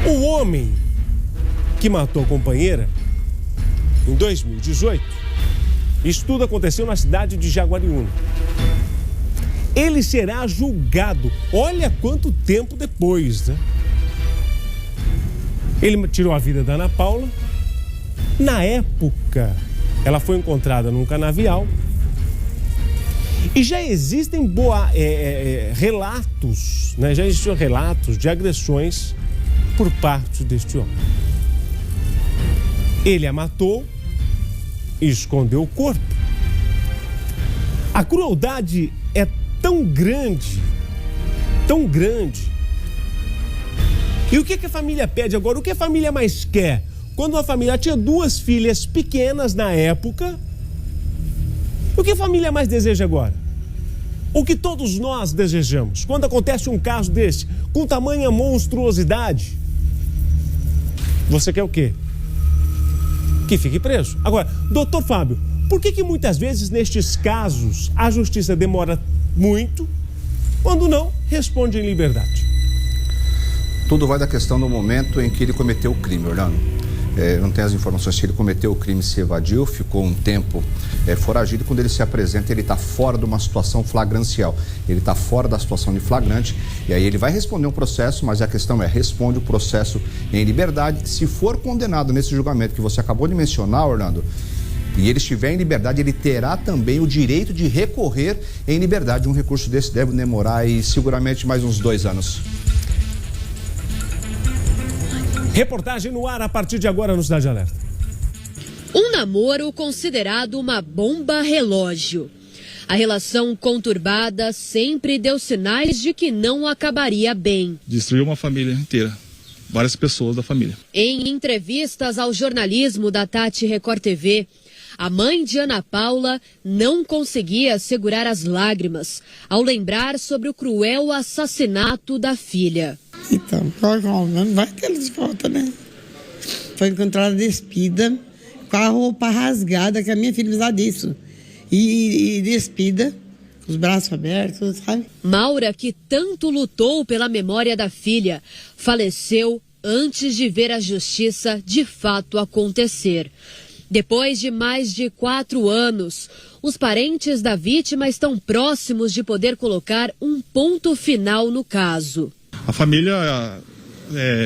O homem que matou a companheira em 2018, isso tudo aconteceu na cidade de Jaguariúna. Ele será julgado. Olha quanto tempo depois, né? Ele tirou a vida da Ana Paula. Na época, ela foi encontrada num canavial. E já existem relatos, né? Já existiam relatos de agressões por parte deste homem. Ele a matou e escondeu o corpo. A crueldade é tão grande, tão grande. E o que a família pede agora? O que a família mais quer? Quando uma família tinha 2 filhas pequenas na época, o que a família mais deseja agora? O que todos nós desejamos? Quando acontece um caso desse, com tamanha monstruosidade, você quer o quê? Que fique preso. Agora, doutor Fábio, por que muitas vezes nestes casos a justiça demora muito, quando não, responde em liberdade? Tudo vai da questão do momento em que ele cometeu o crime, Orlando. Eu não tenho as informações se ele cometeu o crime, se evadiu, ficou um tempo foragido. Quando ele se apresenta, ele está fora de uma situação flagrancial. Ele está fora da situação de flagrante e aí ele vai responder um processo, mas a questão é, responde o processo em liberdade. Se for condenado nesse julgamento que você acabou de mencionar, Orlando, e ele estiver em liberdade, ele terá também o direito de recorrer em liberdade. Um recurso desse deve demorar aí seguramente mais uns 2 anos. Reportagem no ar a partir de agora no Cidade Alerta. Um namoro considerado uma bomba relógio. A relação conturbada sempre deu sinais de que não acabaria bem. Destruiu uma família inteira, várias pessoas da família. Em entrevistas ao jornalismo da Tati Record TV, a mãe de Ana Paula não conseguia segurar as lágrimas ao lembrar sobre o cruel assassinato da filha. Então, não vai ter ela de volta, né? Foi encontrada despida, com a roupa rasgada, que a minha filha precisava disso. E despida, com os braços abertos, sabe? Maura, que tanto lutou pela memória da filha, faleceu antes de ver a justiça de fato acontecer. Depois de mais de 4 anos, os parentes da vítima estão próximos de poder colocar um ponto final no caso. A família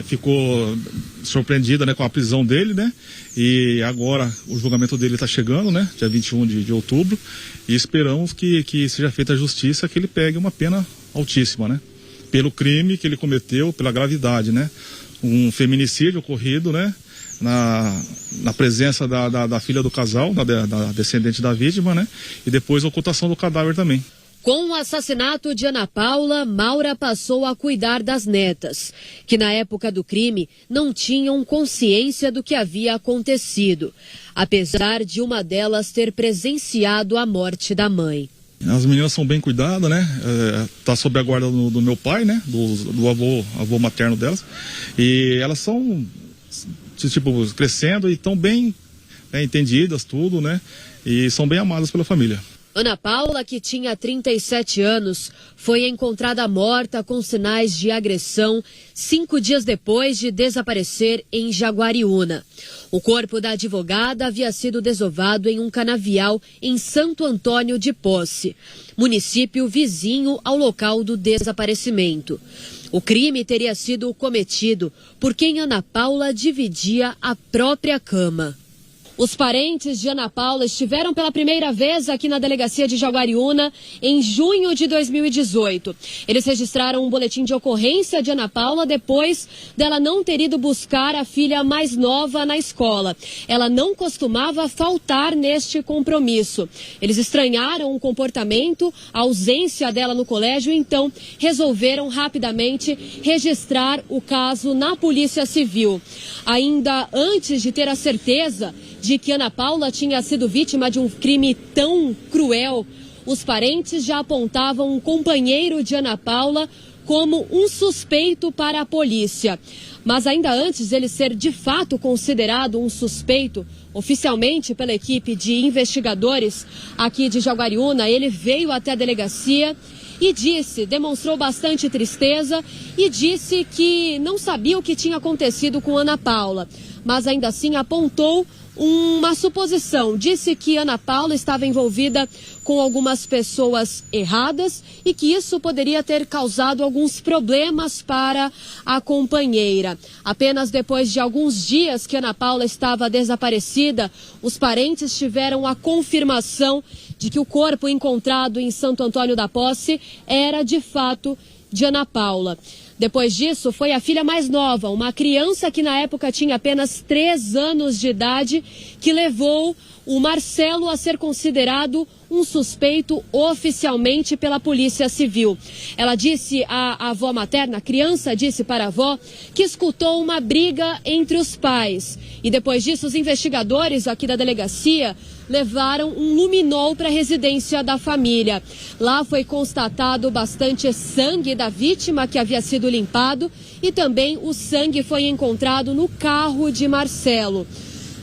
ficou surpreendida, né, com a prisão dele, né? E agora o julgamento dele está chegando, né? Dia 21 de outubro. E esperamos que seja feita a justiça, que ele pegue uma pena altíssima, né? Pelo crime que ele cometeu, pela gravidade, né? Um feminicídio ocorrido, né? Na presença da filha do casal, da descendente da vítima, né? E depois a ocultação do cadáver também. Com o assassinato de Ana Paula, Maura passou a cuidar das netas, que na época do crime não tinham consciência do que havia acontecido, apesar de uma delas ter presenciado a morte da mãe. As meninas são bem cuidadas, né? Tá sob a guarda do meu pai, né? Do avô materno delas. E elas são, tipo, crescendo e estão bem entendidas, tudo, né? E são bem amadas pela família. Ana Paula, que tinha 37 anos, foi encontrada morta com sinais de agressão 5 dias depois de desaparecer em Jaguariúna. O corpo da advogada havia sido desovado em um canavial em Santo Antônio de Posse, município vizinho ao local do desaparecimento. O crime teria sido cometido por quem Ana Paula dividia a própria cama. Os parentes de Ana Paula estiveram pela primeira vez aqui na delegacia de Jaguariúna em junho de 2018. Eles registraram um boletim de ocorrência de Ana Paula depois dela não ter ido buscar a filha mais nova na escola. Ela não costumava faltar neste compromisso. Eles estranharam o comportamento, a ausência dela no colégio, então resolveram rapidamente registrar o caso na Polícia Civil. Ainda antes de ter a certeza de que Ana Paula tinha sido vítima de um crime tão cruel, os parentes já apontavam um companheiro de Ana Paula como um suspeito para a polícia. Mas ainda antes dele ser de fato considerado um suspeito, oficialmente pela equipe de investigadores aqui de Jaguariúna, ele veio até a delegacia e demonstrou bastante tristeza e disse que não sabia o que tinha acontecido com Ana Paula, mas ainda assim apontou uma suposição. Disse que Ana Paula estava envolvida com algumas pessoas erradas e que isso poderia ter causado alguns problemas para a companheira. Apenas depois de alguns dias que Ana Paula estava desaparecida, os parentes tiveram a confirmação de que o corpo encontrado em Santo Antônio da Posse era de fato de Ana Paula. Depois disso, foi a filha mais nova, uma criança que na época tinha apenas 3 anos de idade, que levou o Marcelo a ser considerado um suspeito oficialmente pela Polícia Civil. Ela disse, a avó materna, a criança disse para a avó que escutou uma briga entre os pais. E depois disso, os investigadores aqui da delegacia levaram um luminol para a residência da família. Lá foi constatado bastante sangue da vítima que havia sido limpado e também o sangue foi encontrado no carro de Marcelo.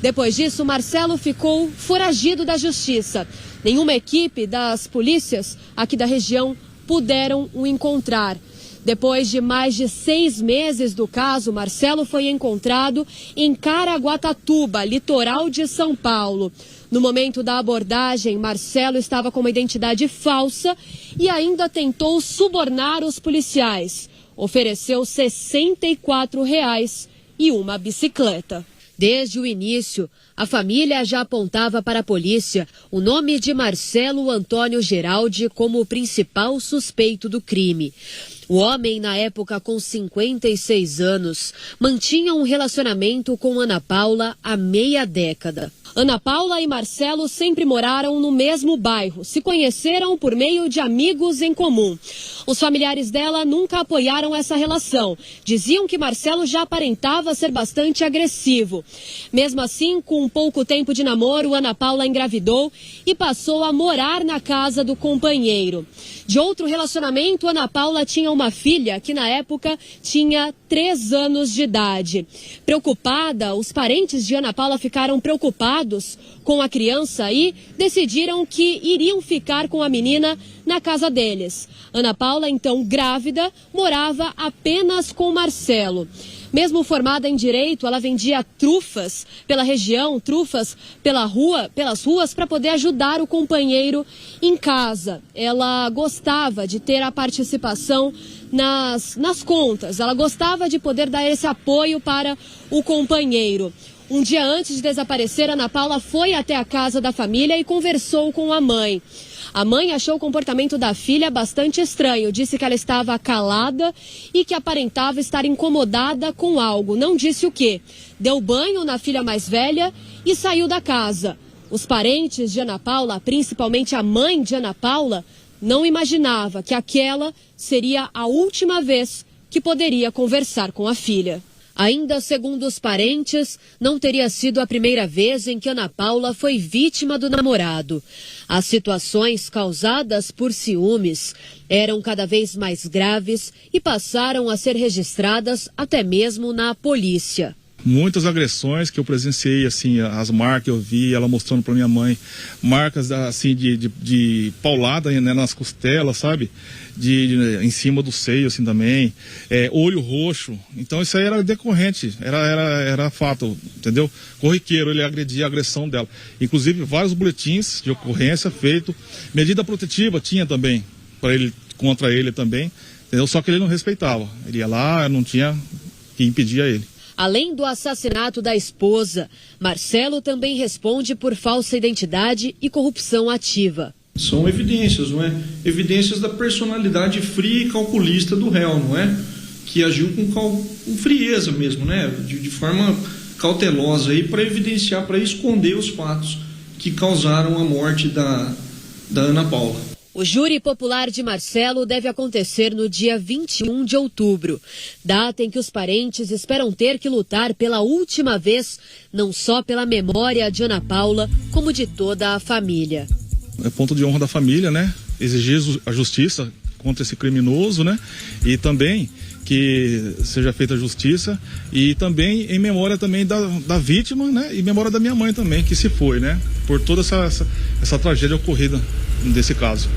Depois disso, Marcelo ficou foragido da justiça. Nenhuma equipe das polícias aqui da região puderam o encontrar. Depois de mais de 6 meses do caso, Marcelo foi encontrado em Caraguatatuba, litoral de São Paulo. No momento da abordagem, Marcelo estava com uma identidade falsa e ainda tentou subornar os policiais. Ofereceu R$ 64 e uma bicicleta. Desde o início, a família já apontava para a polícia o nome de Marcelo Antônio Geraldi como o principal suspeito do crime. O homem, na época com 56 anos, mantinha um relacionamento com Ana Paula há meia década. Ana Paula e Marcelo sempre moraram no mesmo bairro, se conheceram por meio de amigos em comum. Os familiares dela nunca apoiaram essa relação. Diziam que Marcelo já aparentava ser bastante agressivo. Mesmo assim, com pouco tempo de namoro, Ana Paula engravidou e passou a morar na casa do companheiro. De outro relacionamento, Ana Paula tinha uma filha que na época tinha 3 anos de idade. Preocupada, os parentes de Ana Paula ficaram preocupados com a criança e decidiram que iriam ficar com a menina na casa deles. Ana Paula, então grávida, morava apenas com Marcelo. Mesmo formada em direito, ela vendia trufas pela região, trufas pelas ruas para poder ajudar o companheiro em casa. Ela gostava de ter a participação nas contas, ela gostava de poder dar esse apoio para o companheiro. Um dia antes de desaparecer, Ana Paula foi até a casa da família e conversou com a mãe. A mãe achou o comportamento da filha bastante estranho. Disse que ela estava calada e que aparentava estar incomodada com algo. Não disse o quê. Deu banho na filha mais velha e saiu da casa. Os parentes de Ana Paula, principalmente a mãe de Ana Paula, não imaginava que aquela seria a última vez que poderia conversar com a filha. Ainda segundo os parentes, não teria sido a primeira vez em que Ana Paula foi vítima do namorado. As situações causadas por ciúmes eram cada vez mais graves e passaram a ser registradas até mesmo na polícia. Muitas agressões que eu presenciei, assim, as marcas eu vi, ela mostrando para minha mãe, marcas assim de paulada, né, nas costelas, sabe? Em cima do seio, assim, também, olho roxo. Então isso aí era decorrente, era fato, entendeu? Corriqueiro, ele agredia a agressão dela. Inclusive vários boletins de ocorrência feito, medida protetiva tinha também, contra ele também, entendeu? Só que ele não respeitava, ele ia lá, não tinha que impedir a ele. Além do assassinato da esposa, Marcelo também responde por falsa identidade e corrupção ativa. São evidências, não é? Evidências da personalidade fria e calculista do réu, não é? Que agiu com frieza mesmo, né? De forma cautelosa aí para evidenciar, para esconder os fatos que causaram a morte da Ana Paula. O júri popular de Marcelo deve acontecer no dia 21 de outubro, data em que os parentes esperam ter que lutar pela última vez, não só pela memória de Ana Paula, como de toda a família. É ponto de honra da família, né? Exigir a justiça contra esse criminoso, né? E também que seja feita a justiça e também em memória também da vítima, né? E memória da minha mãe também, que se foi, né? Por toda essa tragédia ocorrida desse caso.